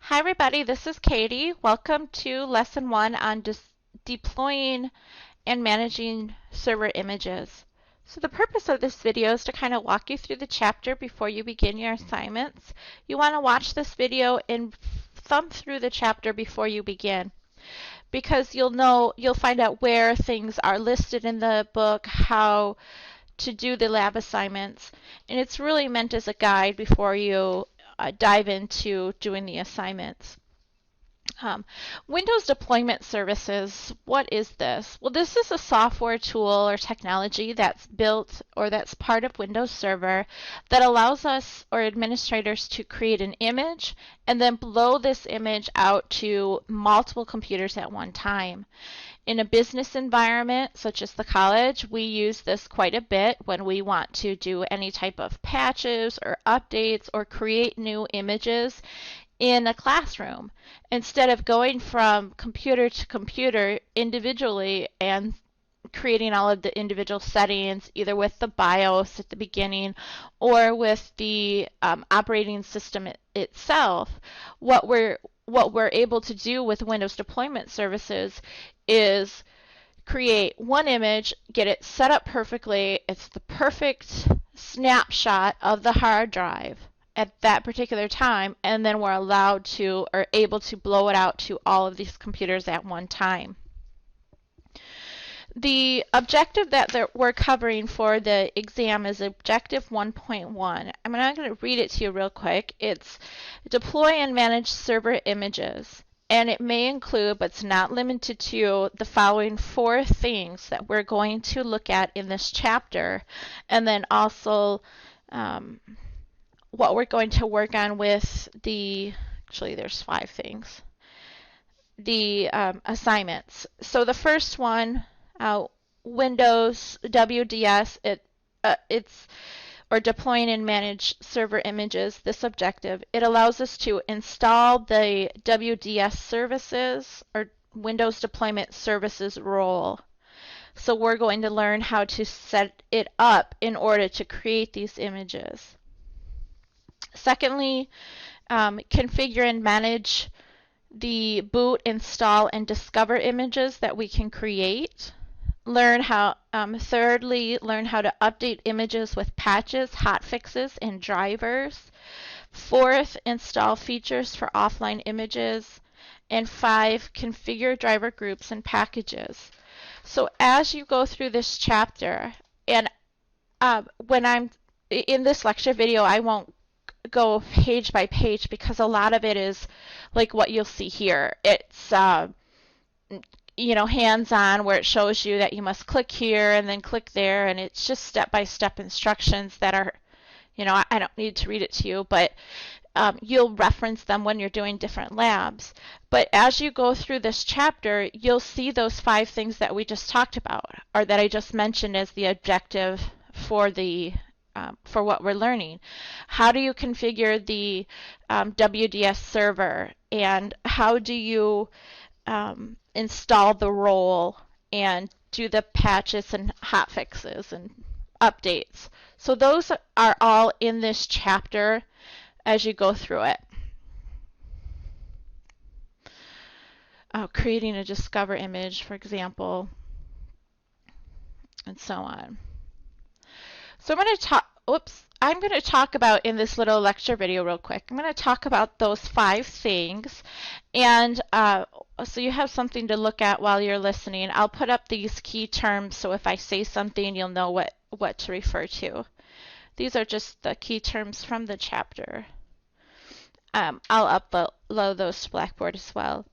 Hi everybody, this is Katie. Welcome to Lesson 1 on deploying and managing server images. So the purpose of this video is to kind of walk you through the chapter before you begin your assignments. You want to watch this video and thumb through the chapter before you begin, because you'll find out where things are listed in the book, how to do the lab assignments, and it's really meant as a guide before you dive into doing the assignments. Windows Deployment Services, what is this? Well, this is a software tool or technology that's built or that's part of Windows Server that allows us or administrators to create an image and then blow this image out to multiple computers at one time. In a business environment, such as the college, we use this quite a bit when we want to do any type of patches or updates or create new images in a classroom. Instead of going from computer to computer individually and creating all of the individual settings, either with the BIOS at the beginning or with the operating system itself, what we're able to do with Windows Deployment Services is create one image, get it set up perfectly. It's the perfect snapshot of the hard drive at that particular time, and then we're allowed to or able to blow it out to all of these computers at one time. The objective that we're covering for the exam is Objective 1.1. I'm not going to read it to you real quick. It's deploy and manage server images. And it may include, but it's not limited to, the following 4 things that we're going to look at in this chapter. And then also what we're going to work on with actually there's 5 things, the assignments. So the first one, Windows WDS, it's or deploying and manage server images, this objective. It allows us to install the WDS services or Windows Deployment Services role. So we're going to learn how to set it up in order to create these images. Secondly, configure and manage the boot, install, and discover images that we can create. Thirdly, learn how to update images with patches, hotfixes, and drivers. Fourth, install features for offline images. And 5, configure driver groups and packages. So as you go through this chapter, and when I'm in this lecture video, I won't go page by page because a lot of it is like what you'll see here. It's hands-on, where it shows you that you must click here and then click there, and it's just step-by-step instructions that are, I don't need to read it to you, but you'll reference them when you're doing different labs. But as you go through this chapter, you'll see those 5 things that we just talked about, or that I just mentioned as the objective for for what we're learning. How do you configure the WDS server, and how do you install the role and do the patches and hotfixes and updates. So those are all in this chapter as you go through it. Creating a discover image, for example, and so on. So I'm going to talk about in this little lecture video real quick. I'm going to talk about those 5 things, and so you have something to look at while you're listening. I'll put up these key terms, so if I say something, you'll know what to refer to. These are just the key terms from the chapter. I'll upload those to Blackboard as well.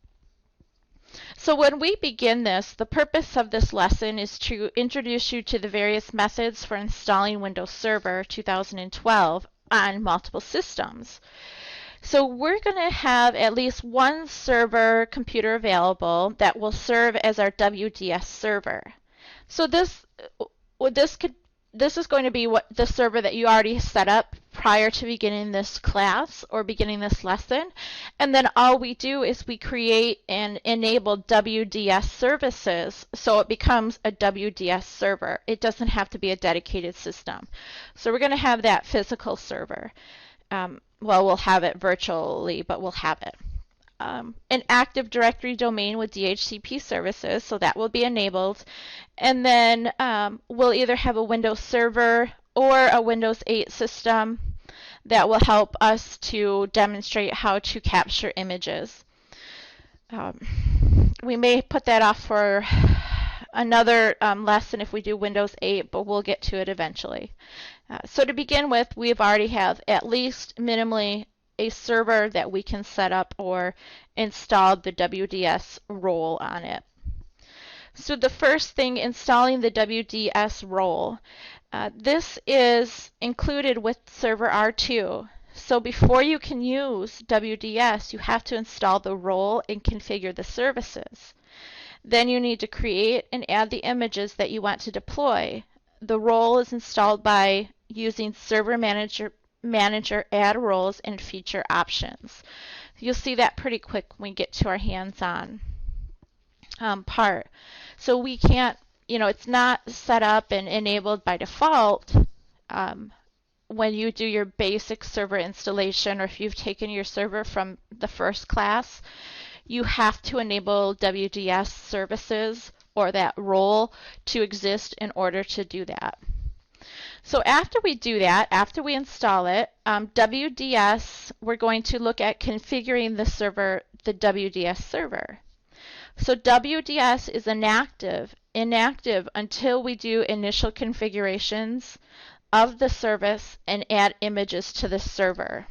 So when we begin this, the purpose of this lesson is to introduce you to the various methods for installing Windows Server 2012 on multiple systems. So we're going to have at least one server computer available that will serve as our WDS server. So this is going to be the server that you already set up prior to beginning this class or beginning this lesson. And then all we do is we create and enable WDS services, so it becomes a WDS server. It doesn't have to be a dedicated system. So we're going to have that physical server. Well, we'll have it virtually, but we'll have it. an Active Directory domain with DHCP services, so that will be enabled. And then we'll either have a Windows Server or a Windows 8 system that will help us to demonstrate how to capture images. We may put that off for another lesson if we do Windows 8, but we'll get to it eventually. So to begin with, we've already have at least minimally a server that we can set up or install the WDS role on it. So the first thing, installing the WDS role. This is included with Server R2. So before you can use WDS, you have to install the role and configure the services. Then you need to create and add the images that you want to deploy. The role is installed by using Server Manager add roles and feature options. You'll see that pretty quick when we get to our hands-on part. So we can't, it's not set up and enabled by default when you do your basic server installation, or if you've taken your server from the first class. You have to enable WDS services or that role to exist in order to do that. So after we do that, after we install it, WDS, we're going to look at configuring the server, the WDS server. So WDS is inactive until we do initial configurations of the service and add images to the server.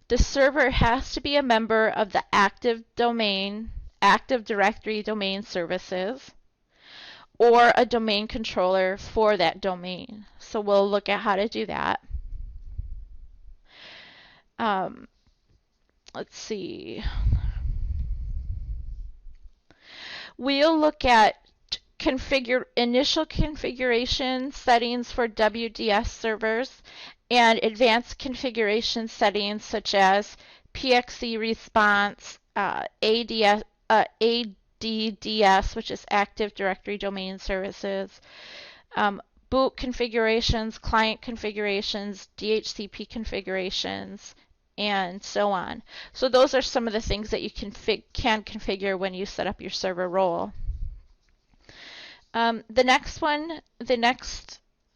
The server has to be a member of the Active Directory domain services, or a domain controller for that domain. So we'll look at how to do that. Let's see. We'll look at initial configuration settings for WDS servers and advanced configuration settings such as PXE response, ADDS, which is Active Directory Domain Services, boot configurations, client configurations, DHCP configurations, and so on. So those are some of the things that you can configure when you set up your server role. The next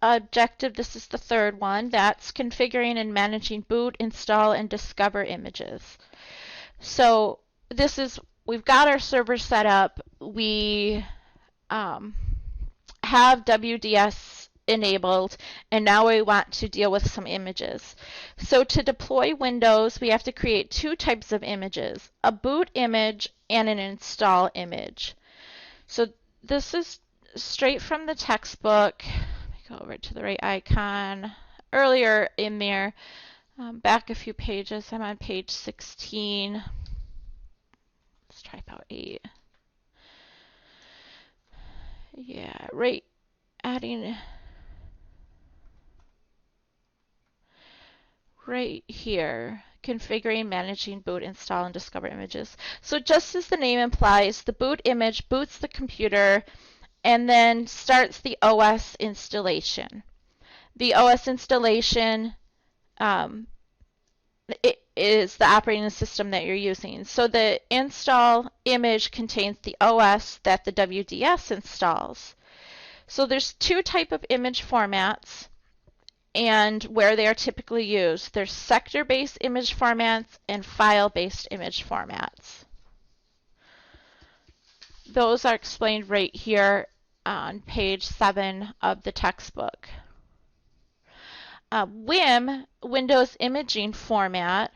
objective, this is the third one, that's configuring and managing boot, install, and discover images. So this is, we've got our server set up, we have WDS enabled, and now we want to deal with some images. So to deploy Windows, we have to create two types of images, a boot image and an install image. So this is straight from the textbook. Go over to the right icon. Earlier in there, back a few pages, I'm on page 16. Let's type out 8. Yeah, right, adding right here, configuring, managing, boot, install, and discover images. So just as the name implies, the boot image boots the computer and then starts the OS installation. The OS installation it is the operating system that you're using. So the install image contains the OS that the WDS installs. So there's two types of image formats and where they are typically used. There's sector-based image formats and file-based image formats. Those are explained right here on page 7 of the textbook. WIM, Windows Imaging Format,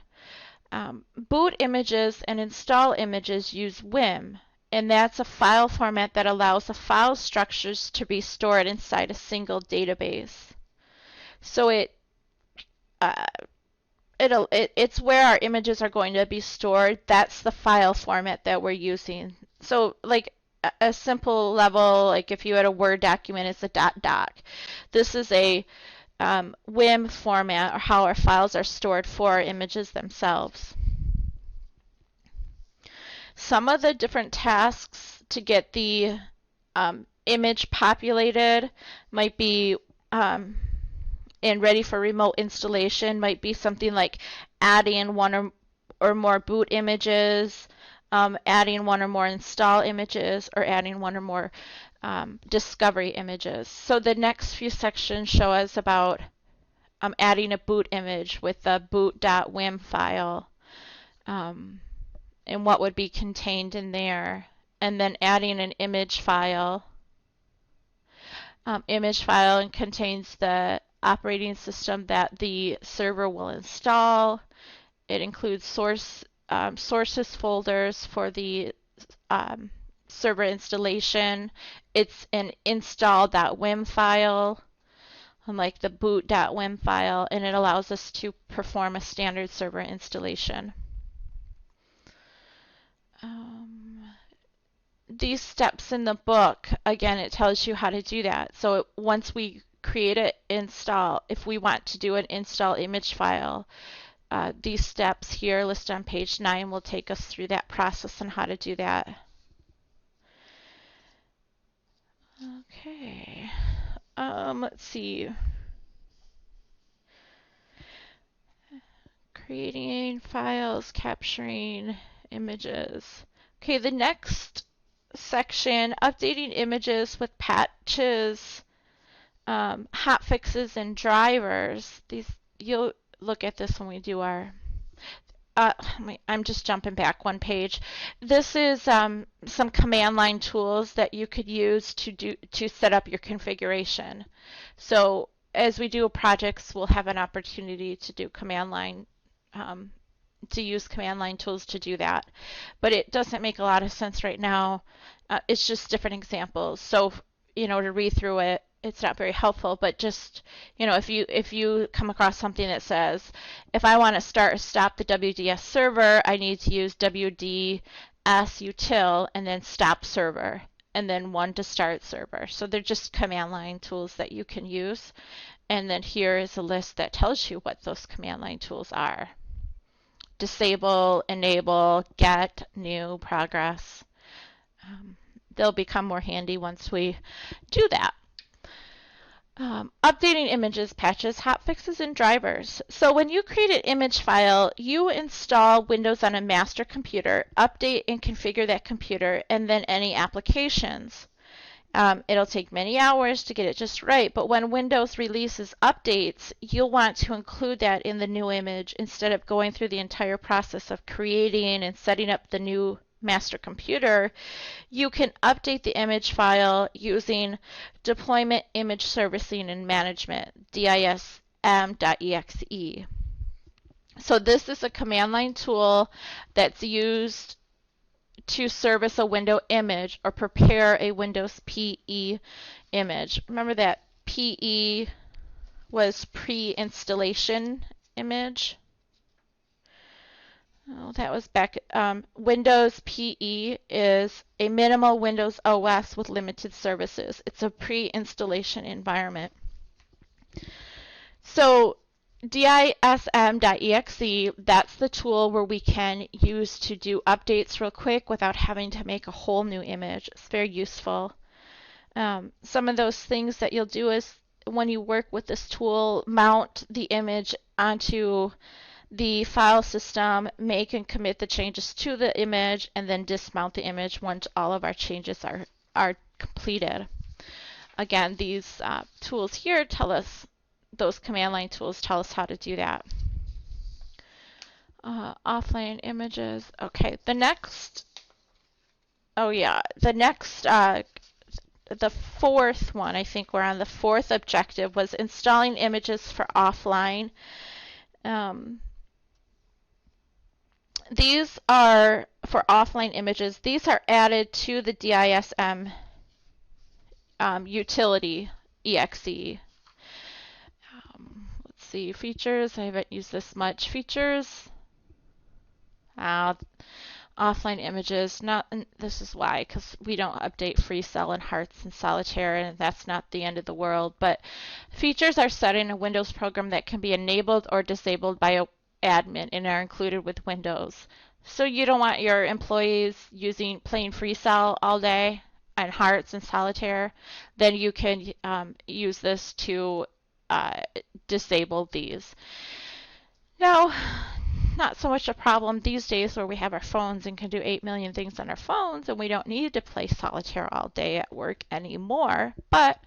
boot images and install images use WIM, and that's a file format that allows the file structures to be stored inside a single database. So it's where our images are going to be stored. That's the file format that we're using. So like a simple level, like if you had a Word document, it's a .doc. This is a WIM format, or how our files are stored for our images themselves. Some of the different tasks to get the image populated might be and ready for remote installation might be something like adding one or more boot images, adding one or more install images, or adding one or more discovery images. So the next few sections show us about adding a boot image with the boot.wim file, and what would be contained in there, and then adding an image file. Image file contains the operating system that the server will install. It includes sources folders for the server installation. It's an install.wim file, unlike the boot.wim file, and it allows us to perform a standard server installation. These steps in the book, again, it tells you how to do that. So once we create an install, if we want to do an install image file, these steps here listed on page 9 will take us through that process and how to do that. Okay, let's see. Creating files, capturing images. Okay, the next section, updating images with patches, hotfixes, and drivers. You'll look at this when we do our I'm just jumping back one page. This is some command line tools that you could use to set up your configuration. So as we do projects, we'll have an opportunity to do command line, to use command line tools to do that. But it doesn't make a lot of sense right now. It's just different examples. So to read through it, it's not very helpful, but just, if you come across something that says, if I want to start or stop the WDS server, I need to use WDS util and then stop server, and then 1 to start server. So they're just command line tools that you can use. And then here is a list that tells you what those command line tools are. Disable, enable, get, new, progress. They'll become more handy once we do that. Updating images, patches, hotfixes, and drivers. So when you create an image file, you install Windows on a master computer, update and configure that computer, and then any applications. It'll take many hours to get it just right, but when Windows releases updates, you'll want to include that in the new image instead of going through the entire process of creating and setting up the new master computer. You can update the image file using Deployment Image Servicing and Management, dism.exe. So this is a command line tool that's used to service a window image or prepare a Windows PE image. Remember that PE was pre-installation image? Oh, that was back. Windows PE is a minimal Windows OS with limited services. It's a pre-installation environment. So dism.exe, that's the tool where we can use to do updates real quick without having to make a whole new image. It's very useful. Some of those things that you'll do is when you work with this tool, mount the image onto the file system, make and commit the changes to the image, and then dismount the image once all of our changes are completed. Again, these tools here tell us, those command line tools tell us how to do that. Offline images. Okay, the next, the fourth one, I think we're on the fourth objective, was installing images for offline. These are for offline images. These are added to the DISM utility exe. Let's see, features. I haven't used this much. Features. Offline images. This is why, because we don't update FreeCell and Hearts and Solitaire, and that's not the end of the world. But features are set in a Windows program that can be enabled or disabled by a admin and are included with Windows. So you don't want your employees playing FreeCell all day and Hearts and Solitaire, then you can use this to disable these. Now, not so much a problem these days where we have our phones and can do 8 million things on our phones and we don't need to play solitaire all day at work anymore, but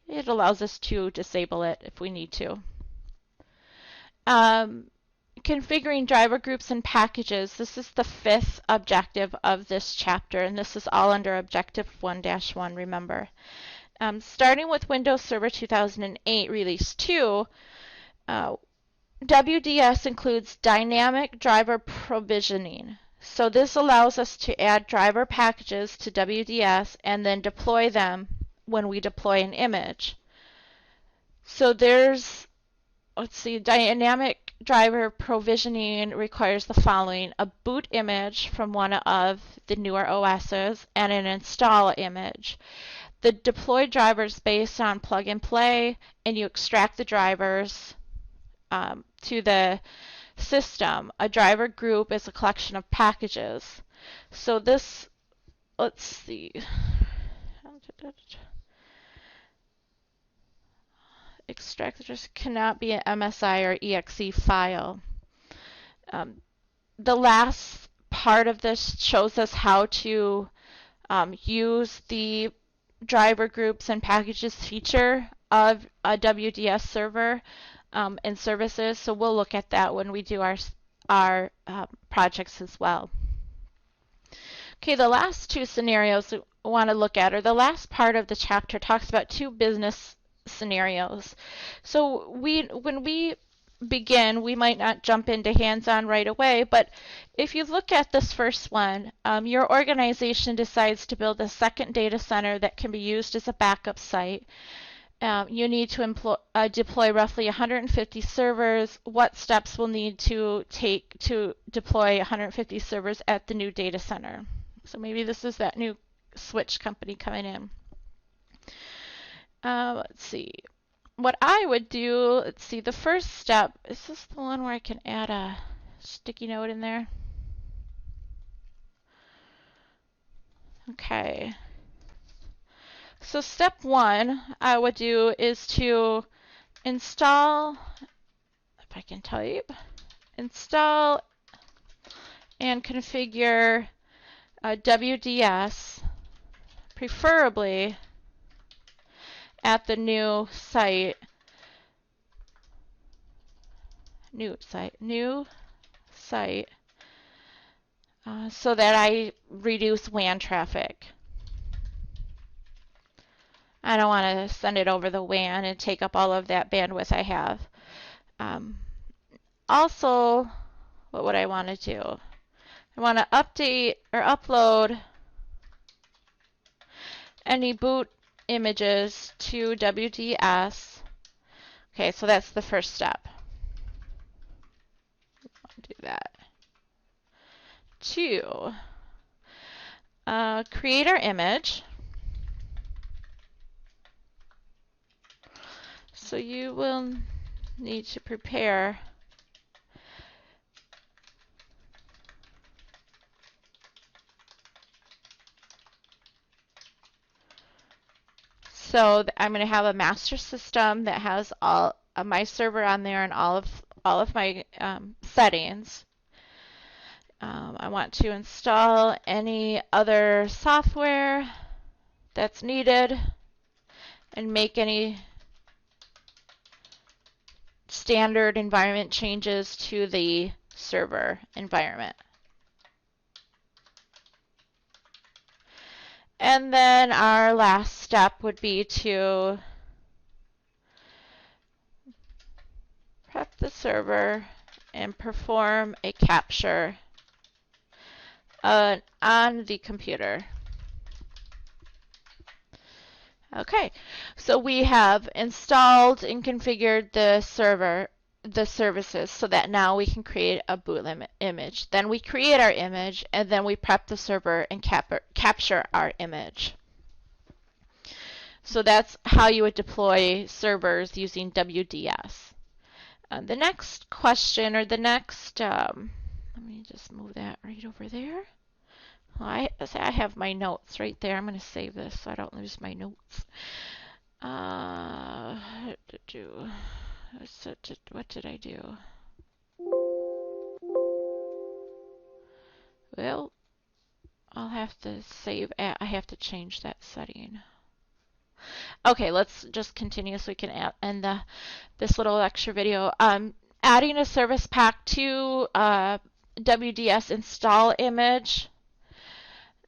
it allows us to disable it if we need to. Configuring driver groups and packages. This is the 5th objective of this chapter, and this is all under Objective 1-1, remember. Starting with Windows Server 2008 Release 2, WDS includes dynamic driver provisioning. So this allows us to add driver packages to WDS and then deploy them when we deploy an image. So there's, let's see, dynamic driver provisioning requires the following: a boot image from one of the newer OSs and an install image. The deployed drivers based on plug and play, and you extract the drivers to the system. A driver group is a collection of packages. So this, let's see. Extractors cannot be an MSI or EXE file. The last part of this shows us how to use the driver groups and packages feature of a WDS server and services. So we'll look at that when we do our projects as well. Okay, the last two scenarios we want to look at, or the last part of the chapter talks about two business scenarios. So when we begin, we might not jump into hands-on right away, but if you look at this first one, your organization decides to build a second data center that can be used as a backup site. You need to deploy roughly 150 servers. What steps will need to take to deploy 150 servers at the new data center? So maybe this is that new switch company coming in. Let's see. What I would do, let's see, the first step, is this the one where I can add a sticky note in there? Okay. So step 1 I would do is to install, if I can type, install and configure WDS, preferably at the new site, so that I reduce WAN traffic. I don't want to send it over the WAN and take up all of that bandwidth I have. Also, what would I want to do? I want to update or upload any boot images to WDS. Okay, so that's the first step. I'll do that. 2, create our image. So you will need to prepare so I'm going to have a master system that has all of my server on there and all of my settings. I want to install any other software that's needed and make any standard environment changes to the server environment. And then our last step would be to prep the server and perform a capture on the computer. Okay, so we have installed and configured the services so that now we can create a boot image. Then we create our image, and then we prep the server and capture our image. So that's how you would deploy servers using WDS. The next question, or the next, let me just move that right over there. Well, I have my notes right there. I'm going to save this so I don't lose my notes. What did I do? Well, I'll have to save, I have to change that setting. Okay, let's just continue so we can end this little lecture video. Adding a service pack to WDS install image.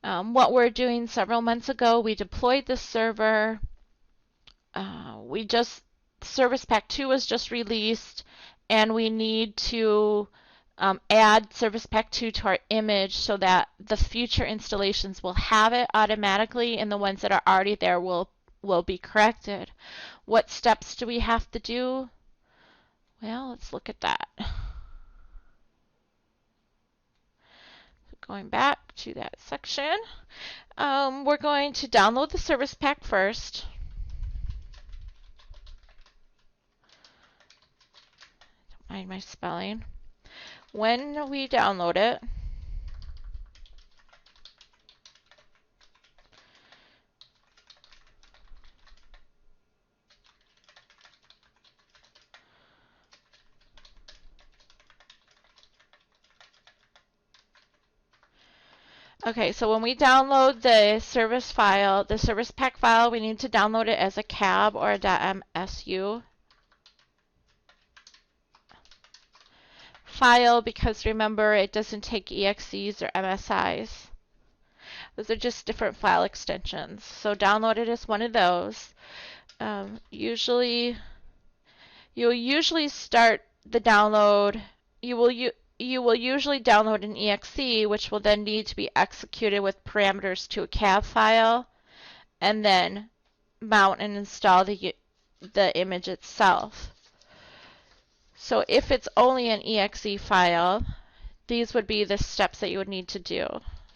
What we're doing several months ago, we deployed the server. Service Pack 2 was just released, and we need to add Service Pack 2 to our image so that the future installations will have it automatically, and the ones that are already there will be corrected. What steps do we have to do? Well, let's look at that. Going back to that section, we're going to download the Service Pack first. Don't mind my spelling. When we download it, okay, so when we download the service file, the service pack file, we need to download it as a cab or a .msu file, because remember, it doesn't take EXEs or MSIs. Those are just different file extensions. So download it as one of those. You'll usually start the download. You will usually download an EXE, which will then need to be executed with parameters to a CAV file, and then mount and install the image itself. So if it's only an EXE file, these would be the steps that you would need to do.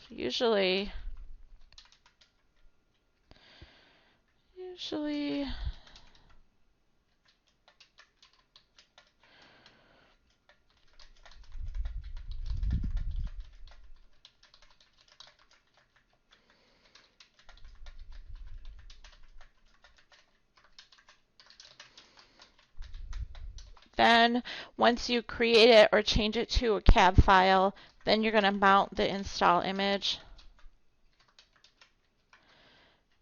Usually then once you create it or change it to a CAV file, then you're going to mount the install image.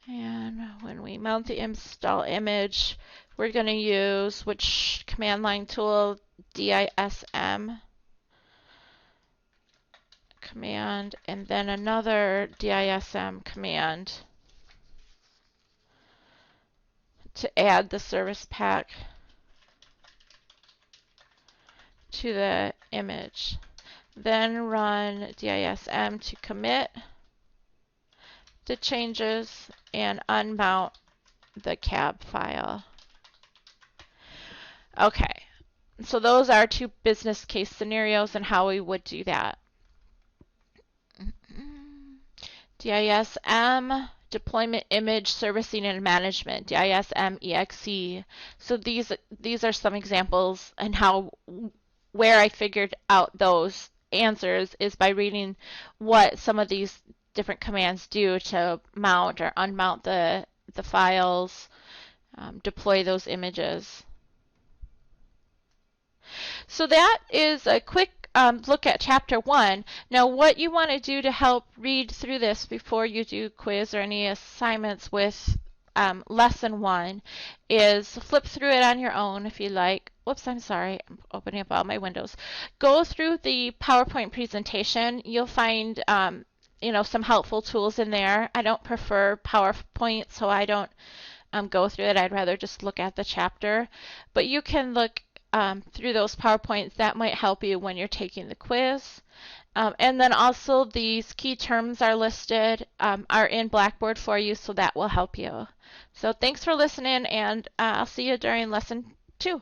And when we mount the install image, we're going to use which command line tool? DISM command, and then another DISM command to add the service pack to the image. Then run DISM to commit the changes and unmount the CAB file. Okay, so those are two business case scenarios and how we would do that. DISM, deployment image servicing and management, DISM EXE. So these are some examples, and where I figured out those answers is by reading what some of these different commands do to mount or unmount the files, deploy those images. So that is a quick look at Chapter 1. Now what you want to do to help read through this before you do quiz or any assignments with Lesson 1 is flip through it on your own if you like. Whoops, I'm sorry, I'm opening up all my windows. Go through the PowerPoint presentation. You'll find some helpful tools in there. I don't prefer PowerPoint, so I don't go through it. I'd rather just look at the chapter. But you can look through those PowerPoints. That might help you when you're taking the quiz. And then also these key terms are listed, are in Blackboard for you, so that will help you. So thanks for listening, and I'll see you during Lesson 2.